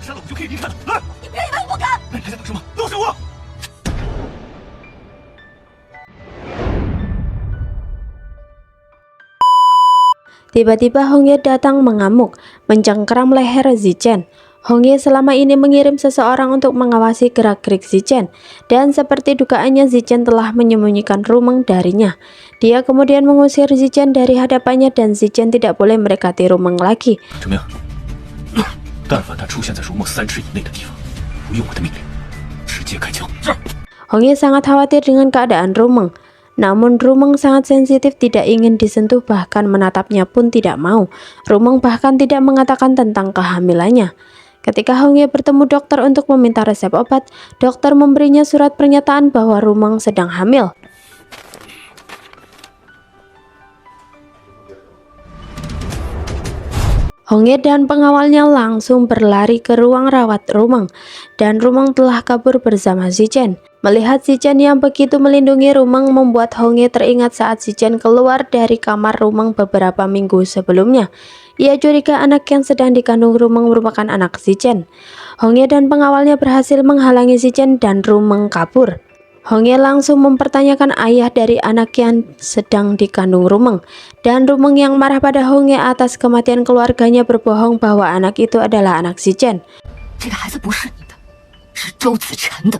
删了我就可以离开了。来，你别以为我不敢！那你还在等什么？都是我！ Tiba-tiba Hongye datang mengamuk, mencengkeram leher Zichen. Hongye selama ini mengirim seseorang untuk mengawasi gerak-gerik Zichen, dan seperti dugaannya Zichen telah menyembunyikan Rumeng darinya. Dia kemudian mengusir Zichen dari hadapannya dan Zichen tidak boleh mendekati Rumeng lagi. 怎么样？但凡他出现在如墨3尺以内的地方，不用我的命令，直接开枪。是。 Hongye sangat khawatir dengan keadaan Rumeng. Namun Rumeng sangat sensitif, tidak ingin disentuh, bahkan menatapnya pun tidak mau. Rumeng bahkan tidak mengatakan tentang kehamilannya. Ketika Hongye bertemu dokter untuk meminta resep obat, dokter memberinya surat pernyataan bahwa Rumeng sedang hamil. Hongye dan pengawalnya langsung berlari ke ruang rawat Rumeng, dan Rumeng telah kabur bersama Zichen. Melihat Zichen yang begitu melindungi Rumeng membuat Hongye teringat saat Zichen keluar dari kamar Rumeng beberapa minggu sebelumnya. Ia curiga anak yang sedang dikandung Rumeng merupakan anak Zichen. Hongye dan pengawalnya berhasil menghalangi Zichen dan Rumeng kabur. Hongye langsung mempertanyakan ayah dari anak yang sedang dikandung Rumeng, dan Rumeng yang marah pada Hongye atas kematian keluarganya berbohong bahwa anak itu adalah anak Zichen. 这个孩子不是你的，是周子晨的。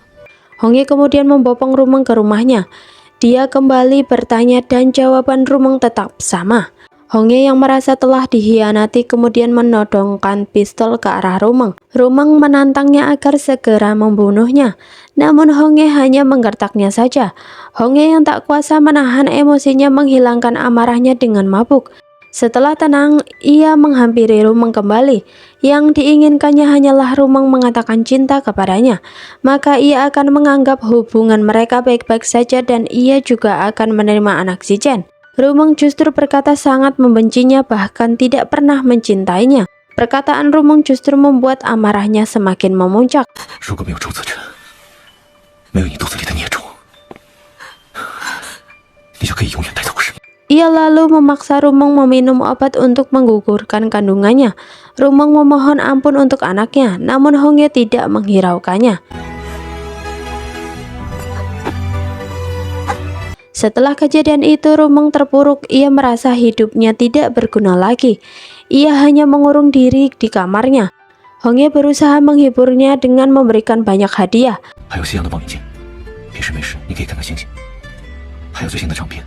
Hongye kemudian membopong Rumeng ke rumahnya. Dia kembali bertanya dan jawaban Rumeng tetap sama. Hongye yang merasa telah dihianati kemudian menodongkan pistol ke arah Rumeng. Rumeng menantangnya agar segera membunuhnya. Namun Hongye hanya menggertaknya saja. Hongye yang tak kuasa menahan emosinya menghilangkan amarahnya dengan mabuk. Setelah tenang, ia menghampiri Rumeng kembali. Yang diinginkannya hanyalah Rumeng mengatakan cinta kepadanya. Maka ia akan menganggap hubungan mereka baik-baik saja dan ia juga akan menerima anak Zichen. Rumeng justru berkata sangat membencinya, bahkan tidak pernah mencintainya. Perkataan Rumeng justru membuat amarahnya semakin memuncak. 如果没有周子晨，没有你肚子里的孽种，你就可以永远带走我生命。 Ia lalu memaksa Rumeng meminum obat untuk menggugurkan kandungannya. Rumeng memohon ampun untuk anaknya, namun Hongye tidak menghiraukannya. Setelah kejadian itu, Rumeng terpuruk. Ia merasa hidupnya tidak berguna lagi. Ia hanya mengurung diri di kamarnya. Hongye berusaha menghiburnya dengan memberikan banyak hadiah. 还有西洋的望远镜，平时没事你可以看看星星，还有最新的唱片，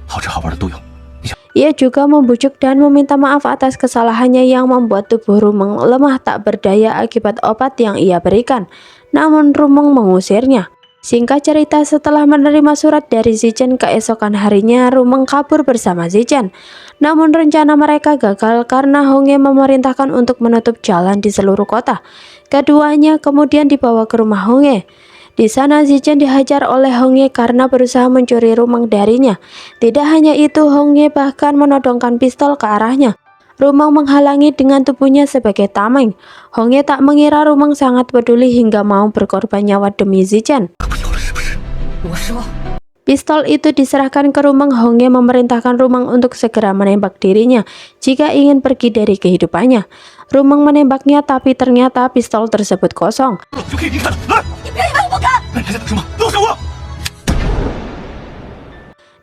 好吃好玩的都有。你想？ Ia juga membujuk dan meminta maaf atas kesalahannya yang membuat tubuh Rumeng lemah tak berdaya akibat obat yang ia berikan. Namun Rumeng mengusirnya. Singkat cerita, setelah menerima surat dari Zichen, keesokan harinya Rumeng kabur bersama Zichen. Namun rencana mereka gagal karena Hongye memerintahkan untuk menutup jalan di seluruh kota. Keduanya kemudian dibawa ke rumah Hongye. Di sana Zichen dihajar oleh Hongye karena berusaha mencuri Rumeng darinya. Tidak hanya itu, Hongye bahkan menodongkan pistol ke arahnya. Rumeng menghalangi dengan tubuhnya sebagai tameng. Hongye tak mengira Rumeng sangat peduli hingga mau berkorban nyawa demi Zichen. 可不要了是不是？我说， Pistol itu diserahkan ke Rumeng. Hongye memerintahkan Rumeng untuk segera menembak dirinya jika ingin pergi dari kehidupannya. Rumeng menembaknya, tapi ternyata pistol tersebut kosong. 我就可以离开了。来，你别以为我不敢！那你还在等什么？都是我！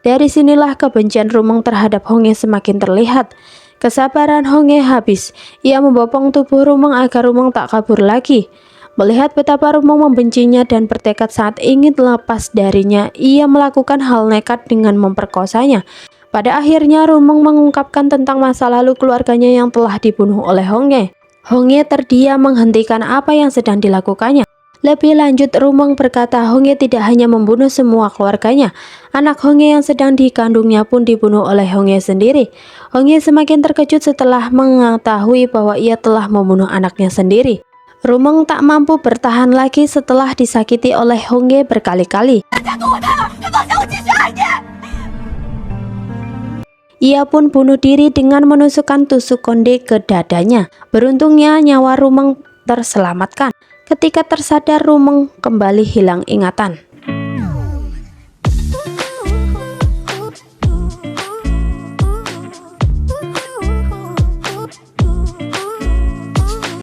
Dari sinilah kebencian Rumeng terhadap Hongye semakin terlihat. Kesabaran Hongye habis. Ia membopong tubuh Rumeng agar Rumeng tak kabur lagi. Melihat betapa Rumeng membencinya dan bertekad saat ingin lepas darinya, ia melakukan hal nekat dengan memperkosanya. Pada akhirnya Rumeng mengungkapkan tentang masa lalu keluarganya yang telah dibunuh oleh Hongye. Hongye terdiam menghentikan apa yang sedang dilakukannya. Lebih lanjut, Rumeng berkata Hongye tidak hanya membunuh semua keluarganya. Anak Hongye yang sedang dikandungnya pun dibunuh oleh Hongye sendiri. Hongye semakin terkejut setelah mengetahui bahwa ia telah membunuh anaknya sendiri. Rumeng tak mampu bertahan lagi setelah disakiti oleh Hongye berkali-kali. 加毒我胎儿，他放下我继续爱你。 Ia pun bunuh diri dengan menusukkan tusuk konde ke dadanya. Beruntungnya nyawa Rumeng terselamatkan. Ketika tersadar, Rumeng kembali hilang ingatan.